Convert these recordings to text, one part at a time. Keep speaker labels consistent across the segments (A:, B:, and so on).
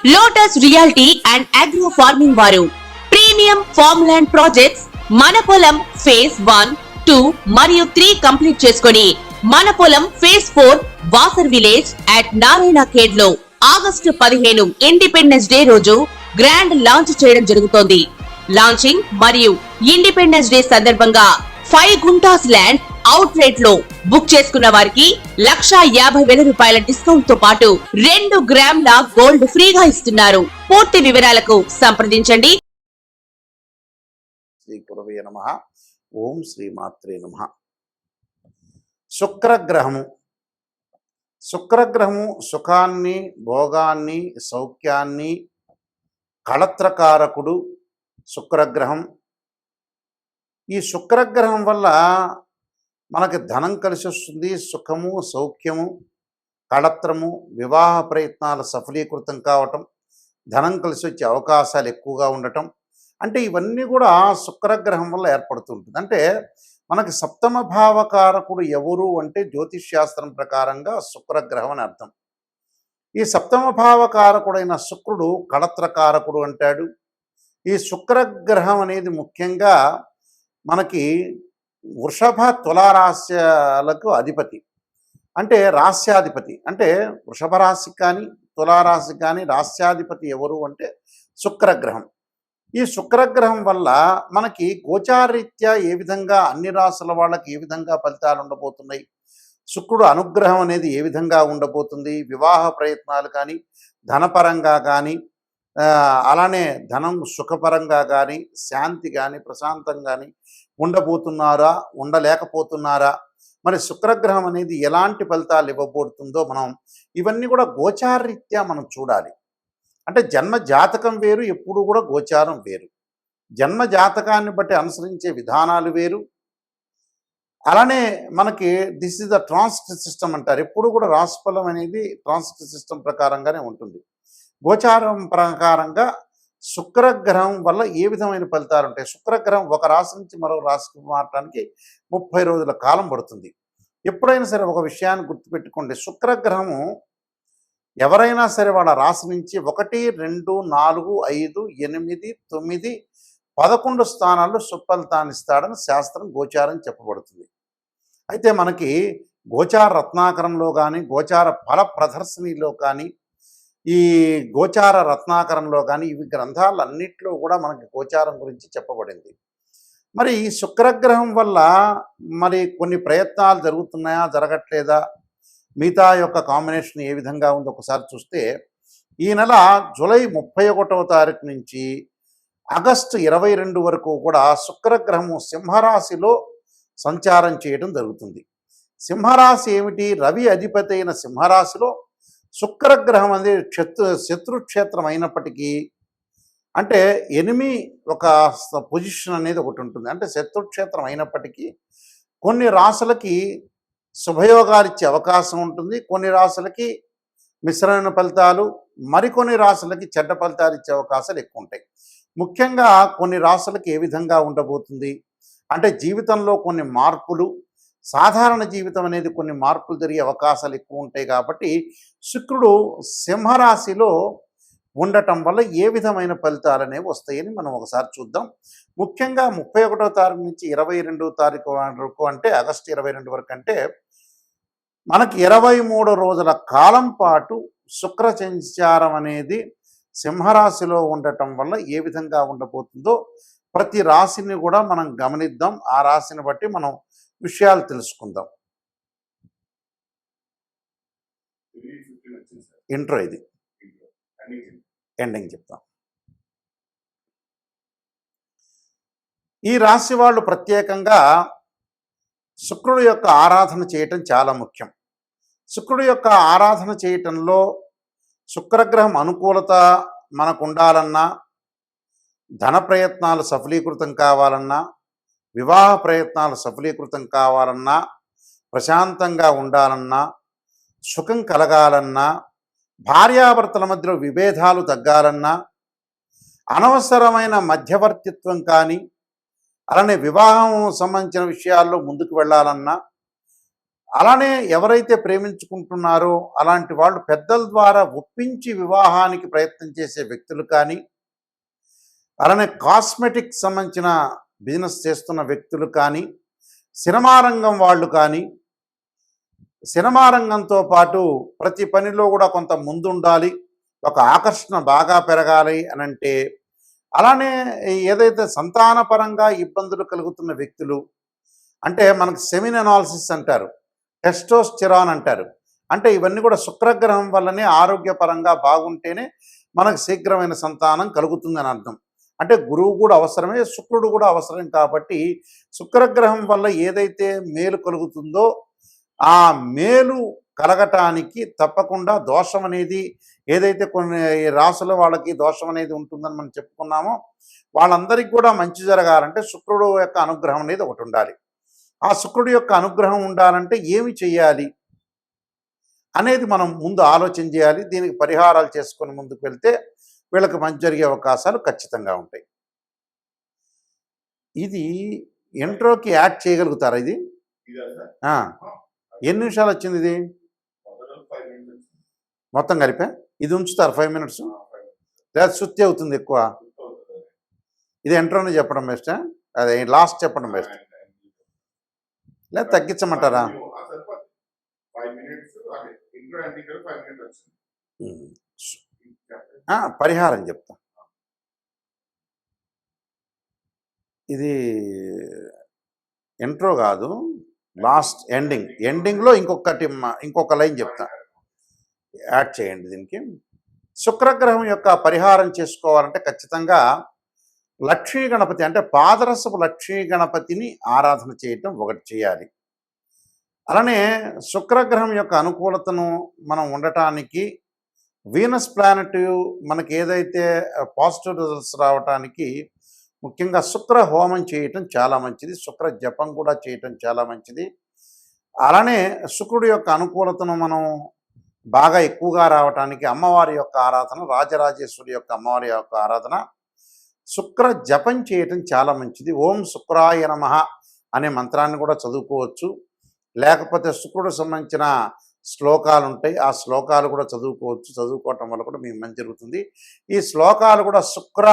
A: Lotus reality and agro farming వారు premium farm land projects మన పొలం ఫేజ్ 1, 2 మరియు 3 కంప్లీట్ చేసుకొని మన పొలం phase 4 Wasar village at Narayana Khed లో ఆగస్టు 15 ఇండిపెండెన్స్ డే రోజు గ్రాండ్ లాంచ్ చేయడం జరుగుతోంది. లాంచింగ్ మరియు ఇండిపెండెన్స్ డే సందర్భంగా 5 గుంటాస్ ల్యాండ్ అవుట్ రేట్ లో బుక్ చేసుకున్న వారికి 1,50,000 రూపాయల డిస్కౌంట్ తో పాటు 2 గ్రాముల గోల్డ్ ఫ్రీగా ఇస్తున్నారు. పూర్తి వివరాలకు సంప్రదించండి.
B: శ్రీ గురవే నమః. ఓం శ్రీ మాత్రే నమః. శుక్రగ్రహము సుఖాన్ని, భోగాన్ని, సౌఖ్యాన్ని కళత్రకారకుడు శుక్రగ్రహం. ఈ శుక్రగ్రహం వల్ల మనకి ధనం కలిసి వస్తుంది, సుఖము, సౌఖ్యము, కళత్రము, వివాహ ప్రయత్నాలు సఫలీకృతం కావటం, ధనం కలిసి వచ్చే అవకాశాలు ఎక్కువగా ఉండటం, అంటే ఇవన్నీ కూడా శుక్రగ్రహం వల్ల ఏర్పడుతుంటుంది. అంటే మనకి సప్తమ భావకారకుడు ఎవరు అంటే జ్యోతిష్ శాస్త్రం ప్రకారంగా శుక్రగ్రహం అని అర్థం. ఈ సప్తమ భావకారకుడైన శుక్రుడు కళత్రకారకుడు అంటాడు. ఈ శుక్రగ్రహం అనేది ముఖ్యంగా మనకి వృషభ తులారాశ్యాలకు అధిపతి, అంటే రాస్యాధిపతి. అంటే వృషభ రాశి కానీ తులారాశి కానీ రాస్యాధిపతి ఎవరు అంటే శుక్రగ్రహం. ఈ శుక్రగ్రహం వల్ల మనకి గోచారీత్యా ఏ విధంగా అన్ని రాశుల వాళ్ళకి ఏ విధంగా ఫలితాలు ఉండబోతున్నాయి, శుక్రుడు అనుగ్రహం అనేది ఏ విధంగా ఉండబోతుంది, వివాహ ప్రయత్నాలు కానీ ధనపరంగా కానీ అలానే ధనం సుఖపరంగా కానీ శాంతి కానీ ప్రశాంతం కానీ ఉండబోతున్నారా, ఉండలేకపోతున్నారా, మరి శుక్రగ్రహం అనేది ఎలాంటి ఫలితాలు ఇవ్వబోతుందో మనం ఇవన్నీ కూడా గోచారరీత్యా మనం చూడాలి. అంటే జన్మ జాతకం వేరు, ఎప్పుడు కూడా గోచారం వేరు. జన్మ జాతకాన్ని బట్టి అనుసరించే విధానాలు వేరు. అలానే మనకి this is the transit system అంటారు. ఎప్పుడు కూడా రాశిఫలం అనేది ట్రాన్సిట్ సిస్టమ్ ప్రకారంగానే ఉంటుంది. గోచారం ప్రకారంగా శుక్రగ్రహం వల్ల ఏ విధమైన ఫలితాలు ఉంటాయి. శుక్రగ్రహం ఒక రాశి నుంచి మరో రాశికి మారడానికి 30 రోజుల కాలం పడుతుంది. ఎప్పుడైనా సరే ఒక విషయాన్ని గుర్తుపెట్టుకోండి, శుక్రగ్రహము ఎవరైనా సరే వాళ్ళ రాశి నుంచి 1, 2, 4, 5, 8, 9, 11 స్థానాల్లో సుఫలితాన్ని ఇస్తాడని శాస్త్రం గోచారం చెప్పబడుతుంది. అయితే మనకి గోచార రత్నాకరంలో కానీ గోచార ఫల ప్రదర్శనలో కానీ ఈ గోచార రత్నాకరంలో కానీ ఇవి గ్రంథాలన్నింటిలో కూడా మనకి గోచారం గురించి చెప్పబడింది. మరి ఈ శుక్రగ్రహం వల్ల మరి కొన్ని ప్రయత్నాలు జరుగుతున్నాయా, జరగట్లేదా, మిగతా యొక్క కాంబినేషన్ ఏ విధంగా ఉందో ఒకసారి చూస్తే, ఈ నెల జూలై 31వ తారీఖు నుంచి ఆగస్టు 22 వరకు కూడా శుక్రగ్రహము సింహరాశిలో సంచారం చేయడం జరుగుతుంది. సింహరాశి ఏమిటి? రవి అధిపతి అయిన సింహరాశిలో శుక్రగ్రహం అనేది శత్రుక్షేత్రం అయినప్పటికీ, అంటే ఎనిమి ఒక పొజిషన్ అనేది ఒకటి ఉంటుంది. అంటే శత్రుక్షేత్రం అయినప్పటికీ కొన్ని రాశులకి శుభయోగాలు ఇచ్చే అవకాశం ఉంటుంది, కొన్ని రాశులకి మిశ్రమైన ఫలితాలు, మరికొన్ని రాశులకి చెడ్డ ఫలితాలు ఇచ్చే అవకాశాలు ఎక్కువ ఉంటాయి. ముఖ్యంగా కొన్ని రాశులకి ఏ విధంగా ఉండబోతుంది అంటే జీవితంలో కొన్ని మార్పులు, సాధారణ జీవితం అనేది కొన్ని మార్పులు జరిగే అవకాశాలు ఎక్కువ ఉంటాయి. కాబట్టి శుక్రుడు సింహరాశిలో ఉండటం వల్ల ఏ విధమైన ఫలితాలు అనేవి వస్తాయని మనం ఒకసారి చూద్దాం. ముఖ్యంగా 31వ తారీఖు నుంచి 22వ తారీఖు వరకు, అంటే ఆగస్టు 22 వరకు, అంటే మనకి 23 రోజుల కాలం పాటు శుక్ర సంచారం అనేది సింహరాశిలో ఉండటం వల్ల ఏ విధంగా ఉండబోతుందో ప్రతి రాశిని కూడా మనం గమనిద్దాం. ఆ రాశిని బట్టి మనం విషయాలు తెలుసుకుందాం. ఇంట్రో ఇది, ఎండింగ్ చెప్తాం. ఈ రాశి వాళ్ళు ప్రత్యేకంగా శుక్రుడు యొక్క ఆరాధన చేయటం చాలా ముఖ్యం. శుక్రుడు యొక్క ఆరాధన చేయటంలో శుక్రగ్రహం అనుకూలత మనకు ఉండాలన్నా, ధన ప్రయత్నాలు సఫలీకృతం కావాలన్నా, వివాహ ప్రయత్నాలు సఫలీకృతం కావాలన్నా, ప్రశాంతంగా ఉండాలన్నా, సుఖం కలగాలన్నా, భార్యాభర్తల మధ్యలో విభేదాలు తగ్గాలన్నా, అనవసరమైన మధ్యవర్తిత్వం కానీ, అలానే వివాహం సంబంధించిన విషయాల్లో ముందుకు వెళ్ళాలన్నా, అలానే ఎవరైతే ప్రేమించుకుంటున్నారో అలాంటి వాళ్ళు పెద్దల ద్వారా ఒప్పించి వివాహానికి ప్రయత్నం చేసే వ్యక్తులు కానీ, అలానే కాస్మెటిక్ సంబంధించిన బిజినెస్ చేస్తున్న వ్యక్తులు కానీ, సినిమా రంగం వాళ్ళు కానీ, సినిమా రంగంతో పాటు ప్రతి పనిలో కూడా కొంత ముందుండాలి, ఒక ఆకర్షణ బాగా పెరగాలి అని అంటే, అలానే ఏదైతే సంతానపరంగా ఇబ్బందులు కలుగుతున్న వ్యక్తులు, అంటే మనకు సెమిన్ అనాలిసిస్ అంటారు, టెస్టోస్టెరాన్ అంటారు, అంటే ఇవన్నీ కూడా శుక్రగ్రహం వల్లనే ఆరోగ్యపరంగా బాగుంటేనే మనకు శీఘ్రమైన సంతానం కలుగుతుందని అర్థం. అంటే గురువు కూడా అవసరమే, శుక్రుడు కూడా అవసరం. కాబట్టి శుక్రగ్రహం వల్ల ఏదైతే మేలు కలుగుతుందో ఆ మేలు కలగటానికి తప్పకుండా దోషం అనేది, ఏదైతే కొన్ని రాసుల వాళ్ళకి దోషం అనేది ఉంటుందని మనం చెప్పుకున్నామో వాళ్ళందరికీ కూడా మంచి జరగాలంటే శుక్రుడు యొక్క అనుగ్రహం అనేది ఒకటి ఉండాలి. ఆ శుక్రుడి యొక్క అనుగ్రహం ఉండాలంటే ఏమి చేయాలి అనేది మనం ముందు ఆలోచన చేయాలి. దీనికి పరిహారాలు చేసుకొని ముందుకు వెళ్తే వీళ్ళకి మంచి జరిగే అవకాశాలు ఖచ్చితంగా ఉంటాయి. ఇది ఇంట్రోకి యాడ్ చేయగలుగుతారా ఇది? ఆ, ఎన్ని నిమిషాలు వచ్చింది ఇది మొత్తం కలిపా? ఇది ఉంచుతారు 5 మినిట్స్ లేదా శుద్ధి అవుతుంది ఎక్కువ? ఇది ఇంట్రోనే చెప్పడం బెస్ట్, అదే లాస్ట్ చెప్పడం బెస్ట్, లేదా తగ్గించమంటారా? పరిహారం చెప్తా. ఇది ఇంట్రో కాదు, లాస్ట్ ఎండింగ్లో ఇంకొక లైన్ చెప్తా, యాడ్ చేయండి దీనికి. శుక్రగ్రహం యొక్క పరిహారం చేసుకోవాలంటే ఖచ్చితంగా లక్ష్మీ గణపతి అంటే పాదరసపు లక్ష్మీ గణపతిని ఆరాధన చేయటం ఒకటి చేయాలి. అలానే శుక్రగ్రహం యొక్క అనుకూలతను మనం ఉండటానికి వీనస్ ప్లానెట్ మనకి ఏదైతే పాజిటివ్ రిజల్ట్స్ రావటానికి ముఖ్యంగా శుక్ర హోమం చేయటం చాలా మంచిది, శుక్ర జపం కూడా చేయటం చాలా మంచిది. అలానే శుక్రుడి యొక్క అనుకూలతను మనం బాగా ఎక్కువగా రావటానికి అమ్మవారి యొక్క ఆరాధన, రాజరాజేశ్వరి యొక్క అమ్మవారి యొక్క ఆరాధన, శుక్ర జపం చేయటం చాలా మంచిది. ఓం శుక్రాయ నమః అనే మంత్రాన్ని కూడా చదువుకోవచ్చు, లేకపోతే శుక్రుడు సంబంధించిన శ్లోకాలు ఉంటాయి, ఆ శ్లోకాలు కూడా చదువుకోవచ్చు. చదువుకోవటం వల్ల కూడా మీకు మంచి జరుగుతుంది. ఈ శ్లోకాలు కూడా శుక్ర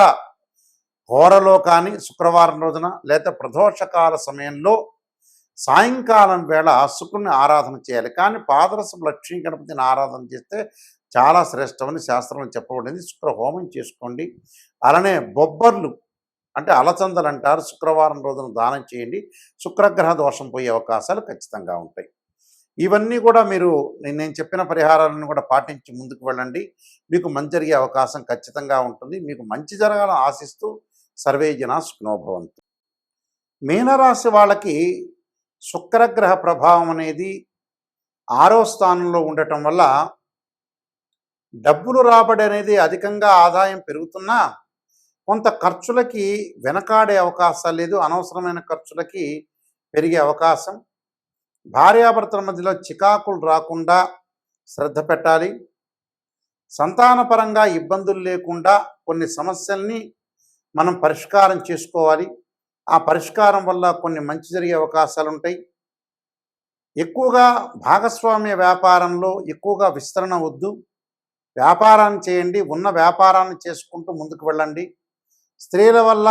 B: హోరలో కానీ, శుక్రవారం రోజున లేదా ప్రదోషకాల సమయంలో సాయంకాలం వేళ శుక్రుని ఆరాధన చేయాలి. కానీ పాదరసపు లక్ష్మీ గణపతిని ఆరాధన చేస్తే చాలా శ్రేష్టమని శాస్త్రంలో చెప్పబడింది. శుక్ర హోమం చేసుకోండి. అలానే బొబ్బర్లు అంటే అలచందలు అంటారు, శుక్రవారం రోజున దానం చేయండి. శుక్రగ్రహ దోషం పోయే అవకాశాలు ఖచ్చితంగా ఉంటాయి. ఇవన్నీ కూడా మీరు నేను చెప్పిన పరిహారాలను కూడా పాటించి ముందుకు వెళ్ళండి, మీకు మంచి జరిగే అవకాశం ఖచ్చితంగా ఉంటుంది. మీకు మంచి జరగాలని ఆశిస్తూ సర్వే జనా సుఖినో భవంతు. మీనరాశి వాళ్ళకి శుక్రగ్రహ ప్రభావం అనేది 6వ స్థానంలో ఉండటం వల్ల డబ్బులు రాబడి అనేది అధికంగా ఆదాయం పెరుగుతున్నా కొంత ఖర్చులకి వెనకాడే అవకాశాలు లేదు, అనవసరమైన ఖర్చులకి పెరిగే అవకాశం. భార్యాభర్తల మధ్యలో చికాకులు రాకుండా శ్రద్ధ పెట్టాలి. సంతానపరంగా ఇబ్బందులు లేకుండా కొన్ని సమస్యల్ని మనం పరిష్కారం చేసుకోవాలి. ఆ పరిష్కారం వల్ల కొన్ని మంచి జరిగే అవకాశాలు ఉంటాయి. ఎక్కువగా భాగస్వామ్య వ్యాపారంలో ఎక్కువగా విస్తరణ వద్దు, వ్యాపారాన్ని చేయండి, ఉన్న వ్యాపారాన్ని చేసుకుంటూ ముందుకు వెళ్ళండి. స్త్రీల వల్ల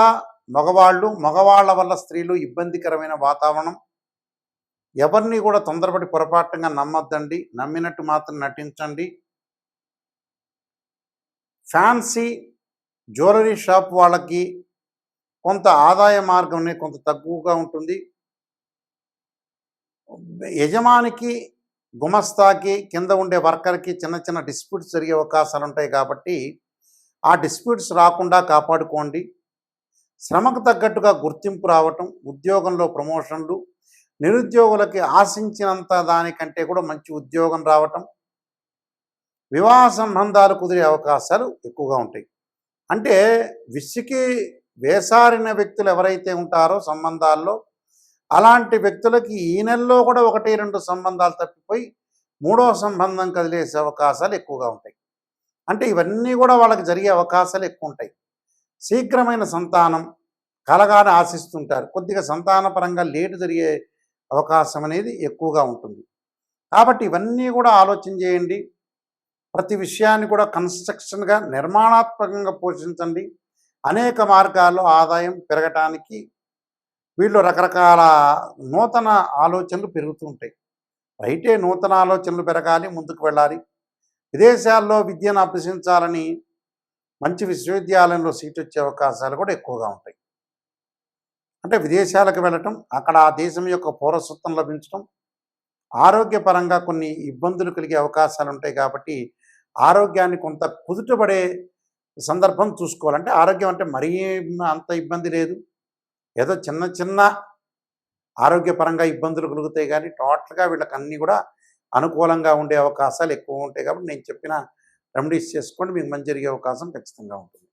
B: మగవాళ్ళు, మగవాళ్ళ వల్ల స్త్రీలు ఇబ్బందికరమైన వాతావరణం. ఎవరిని కూడా తొందరపడి పొరపాటుగా నమ్మొద్దండి, నమ్మినట్టు మాత్రం నటించండి. ఫ్యాన్సీ జ్యువెలరీ షాప్ వాళ్ళకి కొంత ఆదాయ మార్గం అనేది కొంత తక్కువగా ఉంటుంది. యజమానికి, గుమస్తాకి, కింద ఉండే వర్కర్కి చిన్న చిన్న డిస్ప్యూట్స్ జరిగే అవకాశాలు ఉంటాయి. కాబట్టి ఆ డిస్ప్యూట్స్ రాకుండా కాపాడుకోండి. శ్రమకు తగ్గట్టుగా గుర్తింపు రావటం, ఉద్యోగంలో ప్రమోషన్లు, నిరుద్యోగులకి ఆశించినంత దానికంటే కూడా మంచి ఉద్యోగం రావటం, వివాహ సంబంధాలు కుదిరే అవకాశాలు ఎక్కువగా ఉంటాయి. అంటే విసికి వేసారిన వ్యక్తులు ఎవరైతే ఉంటారో సంబంధాల్లో, అలాంటి వ్యక్తులకి ఈ నెలలో కూడా 1-2 సంబంధాలు తప్పిపోయి 3వ సంబంధం కదిలేసే అవకాశాలు ఎక్కువగా ఉంటాయి. అంటే ఇవన్నీ కూడా వాళ్ళకి జరిగే అవకాశాలు ఎక్కువ ఉంటాయి. శీఘ్రమైన సంతానం కలగానే ఆశిస్తుంటారు, కొద్దిగా సంతానపరంగా లేటు జరిగే అవకాశం అనేది ఎక్కువగా ఉంటుంది. కాబట్టి ఇవన్నీ కూడా ఆలోచన చేయండి. ప్రతి విషయాన్ని కూడా కన్స్ట్రక్షన్గా నిర్మాణాత్మకంగా పోషించండి. అనేక మార్గాల్లో ఆదాయం పెరగటానికి వీళ్ళు రకరకాల నూతన ఆలోచనలు పెరుగుతూ ఉంటాయి. రైటే నూతన ఆలోచనలు పెరగాలి, ముందుకు వెళ్ళాలి. విదేశాల్లో విద్యను అభ్యసించాలని మంచి విశ్వవిద్యాలయంలో సీట్ వచ్చే అవకాశాలు కూడా ఎక్కువగా ఉంటాయి. అంటే విదేశాలకు వెళ్ళటం, అక్కడ ఆ దేశం యొక్క పౌరసత్వం లభించడం, ఆరోగ్యపరంగా కొన్ని ఇబ్బందులు కలిగే అవకాశాలు ఉంటాయి. కాబట్టి ఆరోగ్యాన్ని కొంత కుదుటపడే సందర్భం చూసుకోవాలంటే, ఆరోగ్యం అంటే మరీ అంత ఇబ్బంది లేదు, ఏదో చిన్న చిన్న ఆరోగ్యపరంగా ఇబ్బందులు కలుగుతాయి. కానీ టోటల్గా వీళ్ళకి అన్నీ కూడా అనుకూలంగా ఉండే అవకాశాలు ఎక్కువ ఉంటాయి. కాబట్టి నేను చెప్పిన రెమెడీస్ చేసుకోండి, మీకు మంచి జరిగే అవకాశం ఖచ్చితంగా ఉంటుంది.